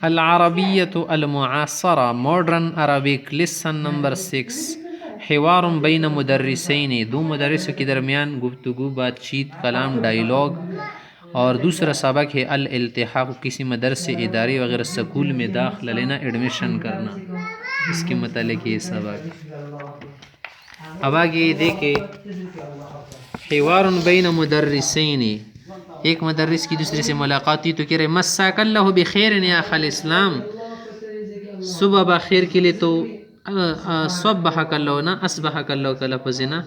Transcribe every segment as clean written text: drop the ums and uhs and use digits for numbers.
العربیت المعاصرہ modern Arabic lesson number 6 حوار بین مدرسین، دو مدرسوں کے درمیان گفتگو، بات چیت، کلام، ڈائیلاگ. اور دوسرا سبق ہے الالتحاق، کسی مدرسے، ادارے وغیرہ سکول میں داخلہ لینا، ایڈمیشن کرنا. اس کے متعلق یہ سبق. اب آگے دیکھیں حوار بین مدرسین، ایک مدرس کی دوسرے سے ملاقات ہوئی تو کہہ رہے مساک اللہ بخیر یا اخ الاسلام، صبح بخیر کے لیے تو صبحک اللہ نا اصبحک اللہ کا لفظ ہے نا،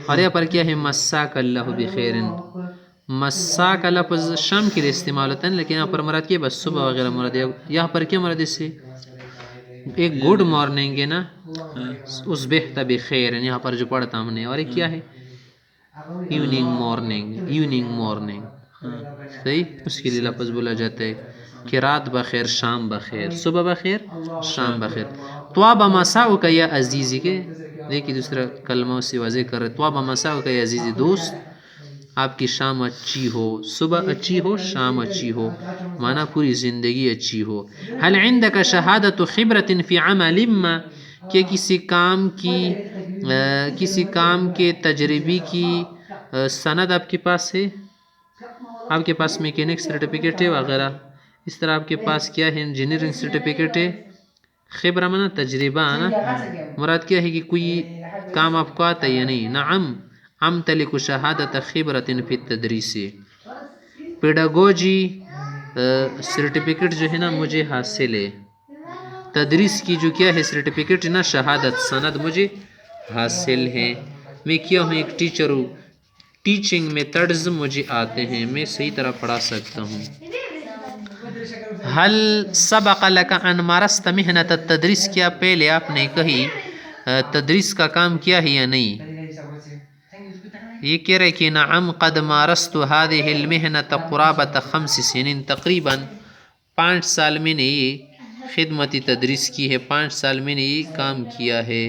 اور یہاں پر کیا ہے مساک اللہ بخیر. مسا کا لفظ شام کے لیے استعمال ہوتا ہے لیکن یہاں پر مراد کیا بس صبح وغیرہ مراد ہے. یہاں پر کیا مراد اس سے ایک گڈ مارننگ ہے نا، اس بہتا بخیر یہاں پر جو پڑھتا ہم نے، اور ایک کیا ہے ایوننگ مارننگ، ایوننگ مارننگ صحیح، اس کے لیے لفظ بولا جاتا ہے کہ رات بخیر شام بخیر، صبح بخیر شام بخیر. طواب مساؤک یا عزیزی، کے دیکھیے دوسرا کلمہ اس سے واضح کر رہے طواب مساؤک یا عزیزی، دوست آپ کی شام اچھی ہو، صبح اچھی ہو، شام اچھی ہو، مانا پوری زندگی اچھی ہو. هل عندك شہادت خبرت فی عمل ما، کہ کسی کام کے تجربی کی سند آپ کے پاس ہے، آپ کے پاس میکینک سرٹیفکیٹ ہے وغیرہ، اس طرح آپ کے پاس کیا ہے انجینئرنگ سرٹیفکیٹ ہے. خبرہ مانا تجربہ نا، مراد کیا ہے کہ کوئی کام آپ کو آتا ہے یا نہیں. نعم امتلک شہادت خبرت فی التدریس، پیڈاگوجی سرٹیفکیٹ جو ہے نا مجھے حاصل ہے، تدریس کی جو کیا ہے سرٹیفکیٹ نا شہادت سند مجھے حاصل ہے. میں کیا ہوں ایک ٹیچر ہوں، ٹیچنگ میتھڈز مجھے آتے ہیں، میں صحیح طرح پڑھا سکتا ہوں. حل سبق لک ان مارست محنت التدریس، کیا پہلے آپ نے کہیں تدریس کا کام کیا ہے یا نہیں. یہ کہہ رہے کہ نعم قد مارست هذه المحنة قرابة 5 سنین، تقریباً 5 سال میں نے یہ خدمت تدریس کی ہے، 5 سال میں نے یہ کام کیا ہے.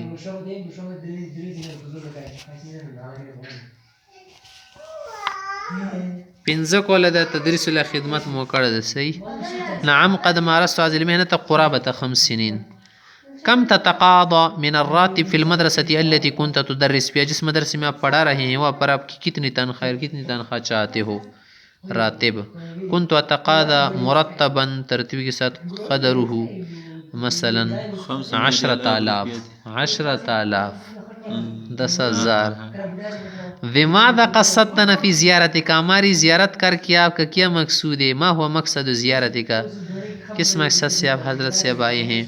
پنځه کوله د تدریس له خدمت مو کړه ده صحیح. نعم قد مارست هذه المهنة قرابة 5 سنين. کم تتقاضى من الراتب في المدرسة التي كنت تدرس فيها، جس مدرسے میں آپ پڑھا رہے ہیں وہاں پر آپ کی کتنی تنخواہ چاہتے ہو. راتب كنت اتقاضى مرتبا، ترتیب کے ساتھ، قدره مثلا 10,000، 10,000، 10,000. وماذا قصدتنا فی زیارتک، ہماری زیارت کر کے آپ کا کیا مقصود ہے. ما ہوا مقصد زیارت کا، کس مقصد سے آپ حضرت سے اب آئے ہیں.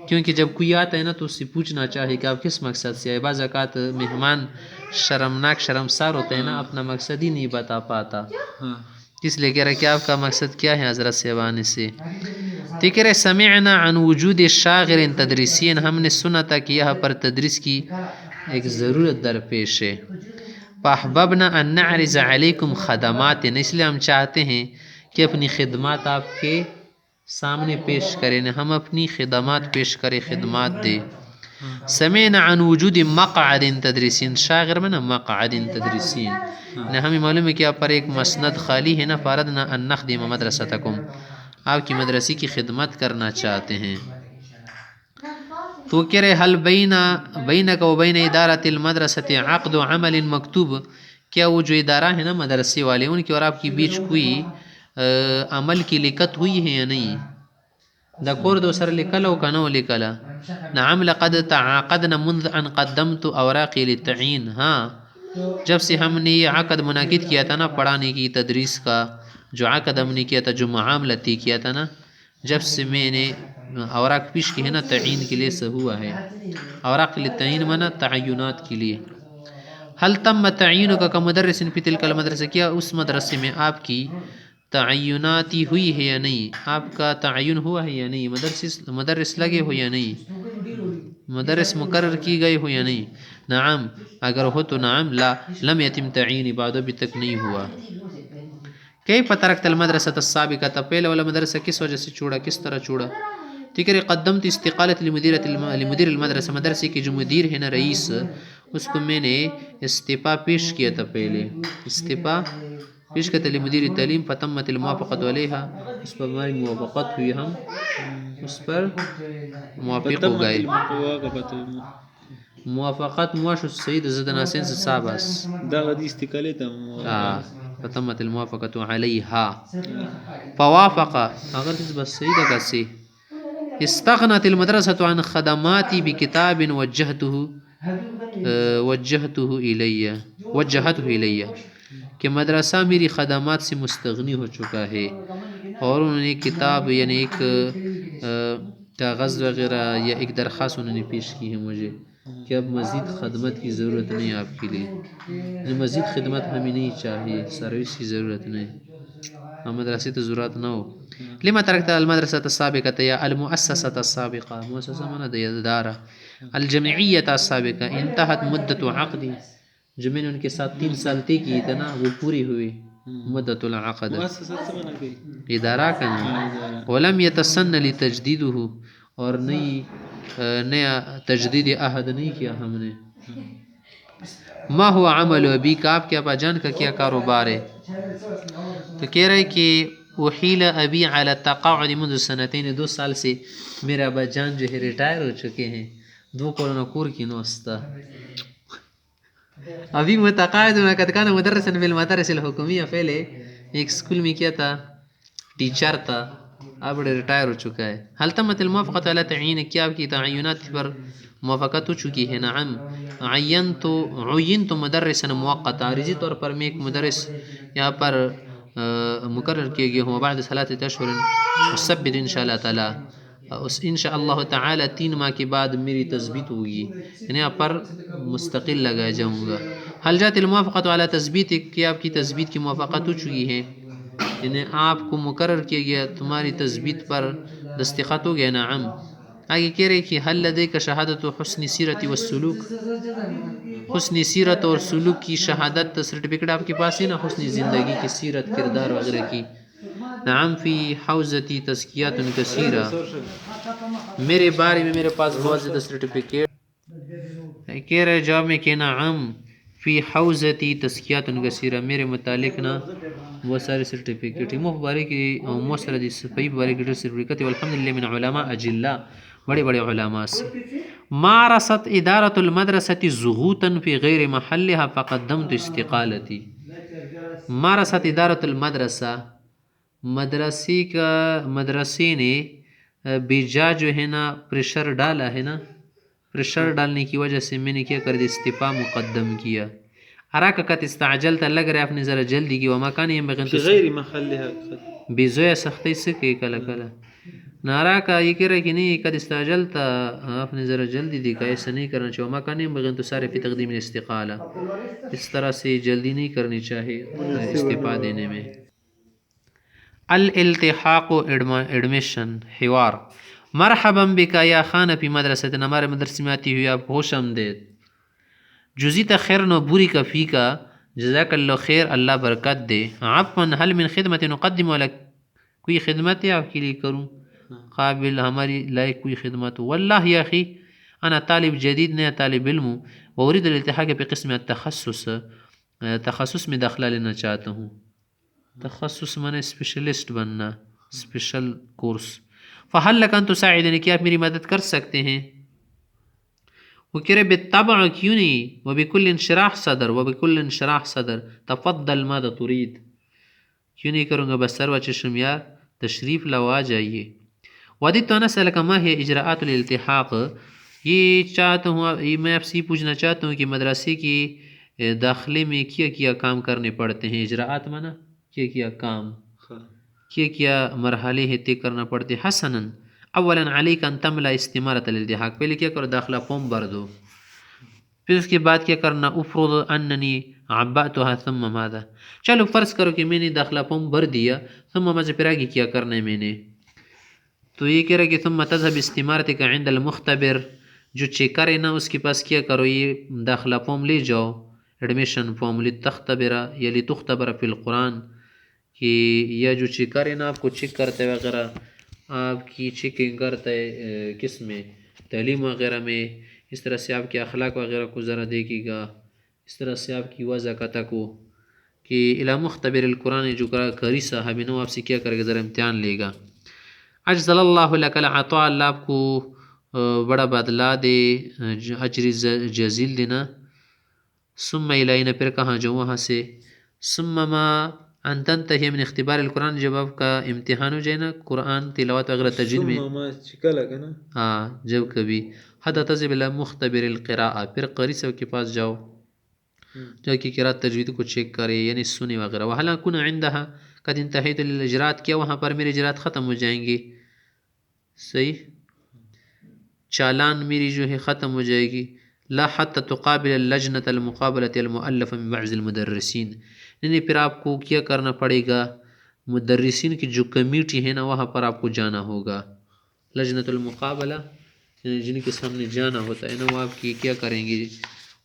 کیونکہ جب کوئی آتا ہے نا تو اس سے پوچھنا چاہے کہ آپ کس مقصد سے آئے. بعض اوقات مہمان شرمناک شرمسار ہوتے ہیں نا، اپنا مقصد ہی نہیں بتا پاتا، اس لیے کہہ رہے کہ آپ کا مقصد کیا ہے حضرت سے اب آنے سے. تو کہہ رہے سمعنا عن وجود شاغر تدریسین، ہم نے سنا تھا کہ یہاں پر تدریس کی ایک ضرورت درپیش ہے. فاحببنا ان نعرض علیکم خدمات، اس لیے ہم چاہتے ہیں کہ اپنی خدمات آپ کے سامنے پیش کریں، ہم اپنی خدمات پیش کریں، خدمات دے. سمعنا عن وجود مقعد تدریسین، شاغر میں نا مقعد تدریسین، ہمیں معلوم ہے کہ آپ پر ایک مسند خالی ہے نا. فاردنا ان نخدم مدرستکم، آپ کی مدرسے کی خدمت کرنا چاہتے ہیں. تو کہہ رہے حل بینک و بین ادارت المدرسۃ عقد عمل مکتوب، کیا وہ جو ادارہ ہے نا مدرسے والے ان کے اور آپ کے بیچ کوئی عمل کی لکت ہوئی ہے یا نہیں. دا کور دو سر لکلا و کنو لکلا. نعم لقد تعاقدنا منذ ان قدمت اوراقی للتعین، ہاں جب سے ہم نے یہ عقد منعقد کیا تھا نا پڑھانے کی تدریس کا، جو عقد ہم نے کیا تھا، جو معاملتی کیا تھا نا، جب سے میں نے اوراق پیش کی ہے نا تعین کے لیے سے ہوا ہے. اوراق للتعین مانا تعینات کے لیے. حل تم تعینک کا مدرس فی تلک المدرسہ، کیا اس مدرسے میں آپ کی تعیناتی ہوئی ہے یا نہیں، آپ کا تعین ہوا ہے یا نہیں، مدرس لگے ہو یا نہیں، مدرس مقرر کی گئے ہو یا نہیں. نعم اگر ہو تو نعم، لا لم یتم تعین، بعد ابھی تک نہیں ہوا. کیف ترکت المدرسة السابقة، پہلے والا مدرسہ کس وجہ سے چھوڑا، کس طرح چھوڑا. تکر قدمت استقالت لمدیر المدرسہ، مدرسے کے جو مدیر ہے نا رئیس، اس کو میں نے استعفیٰ پیش کیا تھا پہلے. استعفیٰ پیش کرتے مدیر تعلیم فتمت الموافقت علیہ، اس پر ہماری موافقت ہوئی، ہم اس پر موافق ہو گئے. موافقت مواشو سید زدن حسین سے صابس دا حدیث تکلی تا فتمت الموافقت علیہا فوافق اگر کس بس سید کسی استغنت المدرسة عن خدماتي بكتاب وجہته الیہ کہ مدرسہ میری خدمات سے مستغنی ہو چکا ہے، اور انہوں نے کتاب یعنی ایک کاغذ وغیرہ یا ایک درخواست انہوں نے پیش کی ہے مجھے کہ اب مزید خدمت کی ضرورت نہیں ہے آپ کے لیے، مزید خدمت ہمیں نہیں چاہیے، سروس کی ضرورت نہیں، ہم مدرسے تو ضرورت نہ ہو. لما ترکت المدرسة السابقة یا المؤسسة السابقة، مؤسسہ مانا دا ادارہ، الجمعیت السابقہ انتہت مدت عقدی، جو میں نے ان کے ساتھ 3 سال طے کیے تھے نا وہ پوری ہوئی مدت العقد، ادارہ کا نام. ولم يتسن لتجدیدہ، اور نیا تجدید عہد نہیں کیا ہم نے. ما ہوا عمل ابی کا، آپ کے ابا جان کا کیا کاروبار ہے؟ تو کہہ رہے کہ وحیل ابی علی التقاعد منذ سنتین، 2 سال سے میرے ابا جان جو ہے ریٹائر ہو چکے ہیں، 2 کرونا کور کی نوستا. ابھی متقاعد قد کان مدرسا فی المدارس الحکومیہ، پہلے ایک اسکول میں کیا تھا، ٹیچر تھا، اب ریٹائر ہو چکا ہے. حل تمت الموافقت علی تعین، کیا آپ کی تعینات پر موافقت ہو چکی ہے؟ نعم. عینت مدرسا موقتا، عارضی طور پر میں ایک مدرس یہاں پر مقرر کیے گئے ہوں، بعد 3 اشہر مثبت ان شاء اللہ تعالی، ان شاء اللہ تعالی 3 ماہ کے بعد میری تثبیت ہوگی، یعنی یہاں پر مستقل لگا جاؤں گا. حل جات الموافقت علی تثبیت، کیا آپ کی تثبیت کی موافقت ہو چکی ہے؟ یعنی آپ کو مقرر کیا گیا، تمہاری تثبیت پر دستخط ہو گیا. نعم. آگے کہہ رہے کہ حل لدیک شہادت حسن سیرت والسلوک، حسن سیرت اور سلوک کی شہادت سرٹیفکیٹ آپ کے پاس ہے نا، حسن زندگی کی سیرت کردار وغیرہ کی. نعم فی حوزتی تزکیات کثیرہ، میرے بارے میں میرے پاس بہت زیادہ سرٹیفکیٹ. کہہ رہے جواب میں کہ نعم فی حوزتی تزکیات کثیرہ، میرے متعلق نا بہت سارے سرٹیفکیٹ ہیں. مبارک موصل دی صفحی مبارک سرٹیفکیٹ، والحمدللہ من علماء اجلہ، بڑے بڑے علماء سے. مارست ادارت المدرسة ضغوطا فی غیر محلها فقدمت استقالتی. مارست ادارت المدرسہ، مدرسے نے بیجا جو ہے نا پریشر ڈالا ہے نا، پریشر ڈالنے کی وجہ سے میں نے کیا کر دیا، استعفا مقدم کیا. اراکت استعجلت، لگ رہا ہے آپ نے ذرا جلدی کی، وما کان ينبغي فی غیر محلها بزویا سختی سے کہ کلا کلا نارا کا یہ کہہ رہا ہے کہ نہیں قد استعجلت، آپ نے ذرا جلدی دی کا، ایسا نہیں کرنا چاہیے. وما کان ينبغي ان تسارع فی تقدیم الاستقالہ، اس طرح سے جلدی نہیں کرنی چاہیے استعفا دینے میں. الالتحاق ایڈمیشن، حوار. مرحبا بک یا خان فی مدرستنا، ہمارے مدرسے میں آتی ہوئی آپ خوش آمدید. جزیت خیر و بری کا فی کا، جزاک اللہ خیر، اللہ برکت دے. عفوا حل من خدمت نقدم لک، کوئی خدمت ہے آپ کے لیے کروں، قابل ہماری لائق کوئی خدمت ہو. واللہ یا اخی انا طالب جدید، نیا طالب علم ہوں، وارید الالتحاق پہ قسم التخصص، تخصص میں داخلہ لینا چاہتا ہوں. تخصص مانے اسپیشلسٹ بننا، اسپیشل کورس. فحل لک ان تساعدنی، کیا آپ میری مدد کر سکتے ہیں؟ وہ کہہ رہے بالطبع کیوں نہیں، وبکل انشراح صدر، وبکل انشراح صدر، تفضل ماذا تريد، کیوں نہیں کروں گا، بس سرو چشم یار تشریف لاؤ، آ جائیے. وددت ان اسألک ما هي اجراءات الالتحاق، یہ چاہتا ہوں، یہ میں آپ سے پوچھنا چاہتا ہوں کہ مدرسے کی داخلے میں کیا کیا کام کرنے پڑتے ہیں. اجراءات مانا کیا کیا کام، کیا کیا مرحلے ہیں طے کرنا پڑتے. حسنا اولا علیک ان تملا استمارۃ الالتحاق، پہلے کیا کرو، داخلہ فارم بھر دو. پھر اس کے بعد کیا کرنا، افرض اننی عبأتها ثم ماذا، چلو فرض کرو کہ میں نے داخلہ فارم بھر دیا، ثم ماذا، پھر آگے کیا کرنا ہے میں نے. تو یہ کہہ رہا کہ ثم تذهب استمارتک عند المختبر، جو چیکر ہے نا اس کے پاس کیا کرو، یہ داخلہ فارم لے جاؤ، ایڈمیشن فارم، لتختبر یا لتختبر فی القرآن، کہ یا جو چیکر ہے نا آپ کو چیک کرتا ہے وغیرہ، آپ کی چیکنگ کرتا ہے کس میں، تعلیم وغیرہ میں، اس طرح سے آپ کے اخلاق وغیرہ کو ذرا دیکھے گا، اس طرح سے آپ کی وضاقت کو کہ الا مختبر القرآن جو قاری صاحب ہے نا وہ آپ سے کیا کرے گا، ذرا امتحان لے گا. اجزل اللہ لک العطاء، اللہ آپ کو بڑا بدلا دے، اجر جزیل دینا. ثم الینا، پھر کہاں جو وہاں سے. ثم ما ان تنتہی من اختبار القرآن، جب آپ کا امتحان ہو جائے نا قرآن تلاوت وغیرہ تجوید میں، ثم ما چکلا کا نا. ہاں جب کبھی حتی تذهب الی مختبر القراءہ، پھر قاری صاحب کے پاس جاؤ جو کہ قراءت تجوید کو چیک کرے یعنی سنے وغیرہ. وحلا کن عندها قد انتہیت الاجرات، کیا وہاں پر میرے اجرات ختم ہو جائیں گے. صحیح، چالان میری جو ہے ختم ہو جائے گی. لا حتی تقابل اللجنة المقابلة المؤلفة من بعض المدرسین، نہیں پھر آپ کو کیا کرنا پڑے گا، مدرسین کی جو کمیٹی ہے نا وہاں پر آپ کو جانا ہوگا. لجنۃ المقابلہ جن کے سامنے جانا ہوتا ہے نا وہ آپ کی کیا کریں گے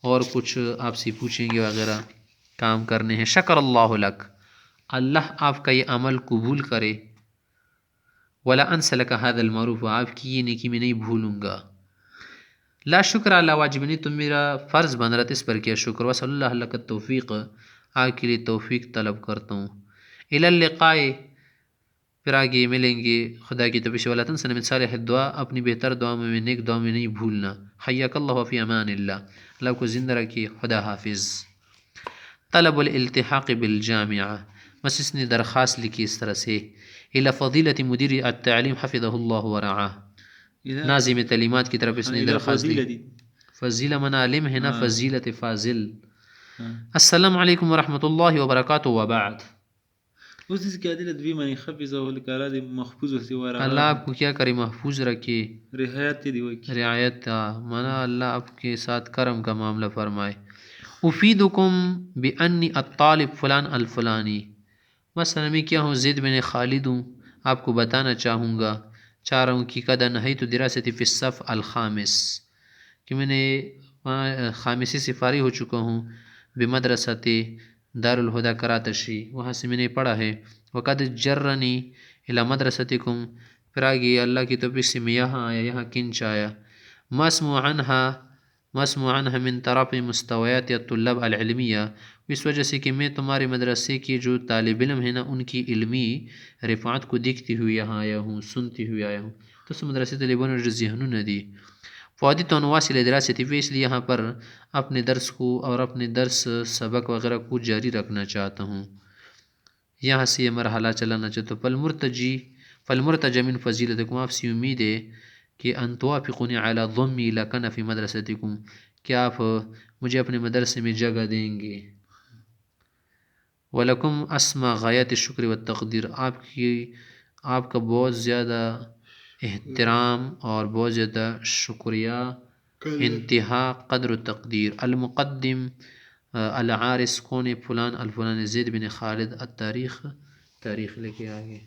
اور کچھ آپ سے پوچھیں گے وغیرہ، کام کرنے ہیں. شکر اللہ لک، اللہ آپ کا یہ عمل قبول کرے. ولا انس لک هذا المعروف، آپ کی یہ نیکی میں نہیں بھولوں گا. لا شکر علی واجب، نہیں تو میرا فرض بن رہا تھا اس پر کیا شکر. وصلی اللہ لک التوفیق، آپ کے لیے توفیق طلب کرتا ہوں. الی اللقاء، پھر آگے ملیں گے خدا کی توفیق سے. ولا تنس من صالح الدعا، اپنی بہتر دعا میں نیک دعا میں نہیں بھولنا. حیاک اللہ فی امان اللہ، اللہ کو زندہ رکھیے، خدا حافظ. طلب الالتحاق بالجامعہ، بس اس نے درخواست لکھی اس طرح سے. الی فضیلۃ مدیر التعلیم حفظہ اللہ ورعاہ، ناظم تعلیمات کی طرف اس نے درخواست دی. فضیلہ من عالم ہے نا، فضیلت فاضل. السلام علیکم ورحمۃ اللہ وبرکاتہ وبعد. اوس اس کې عدالت بھی معنی حفظه الکالا دی محفوظ ہوتی ورا اللہ آپ کو کیا کرے، محفوظ رکھے، رعایت دی وکی رعایت کا مانا اللہ آپ کے ساتھ کرم کا معاملہ فرمائے. افیدکم بانی الطالب فلان الفلانی، مثلا میں کیا ہوں زید بن خالد ہوں، آپ کو بتانا چاہوں گا، چاہ رہا ہوں کہ قد انہیت دراستي فی الصف الخامس، کہ میں نے خامسی سے فارغ ہو چکا ہوں. بمدرسۃ دار الہدیٰ کراتشی، وہاں سے میں نے پڑھا ہے. وقد جرنی الی مدرستکم، پھر آگے اللہ کی توفیق سے میں یہاں آیا، یہاں کنچ آیا. مسموع عنها من طرف مستویات الطلاب العلمیہ، اس وجہ سے کہ میں تمہارے مدرسے کے جو طالب علم ہیں نا ان کی علمی رفعت کو دیکھتی ہوئی یہاں آیا ہوں، سنتی ہوئی آیا ہوں. تو اس مدرسے طالبان جو ذہنوں ندی فوادی تو نواصل دراستي، اس لیے یہاں پر اپنے درس کو اور اپنے درس سبق وغیرہ کو جاری رکھنا چاہتا ہوں، یہاں سے یہ مرحلہ چلانا چاہتا ہوں. فالمرتجى من فضیلتکم، آپ سے امید ہے کہ ان توافقونی علی ضمی لکن فی مدرستکم، کہ آپ مجھے اپنے مدرسے میں جگہ دیں گے. ولکم اسما غایت الشکر والتقدیر، آپ کا بہت زیادہ احترام اور بہت زیادہ شکریہ، انتہا قدر و تقدیر. المقدم العارس، کون فلان الفلان زید بن خالد. التاریخ، تاریخ لے کے آگے.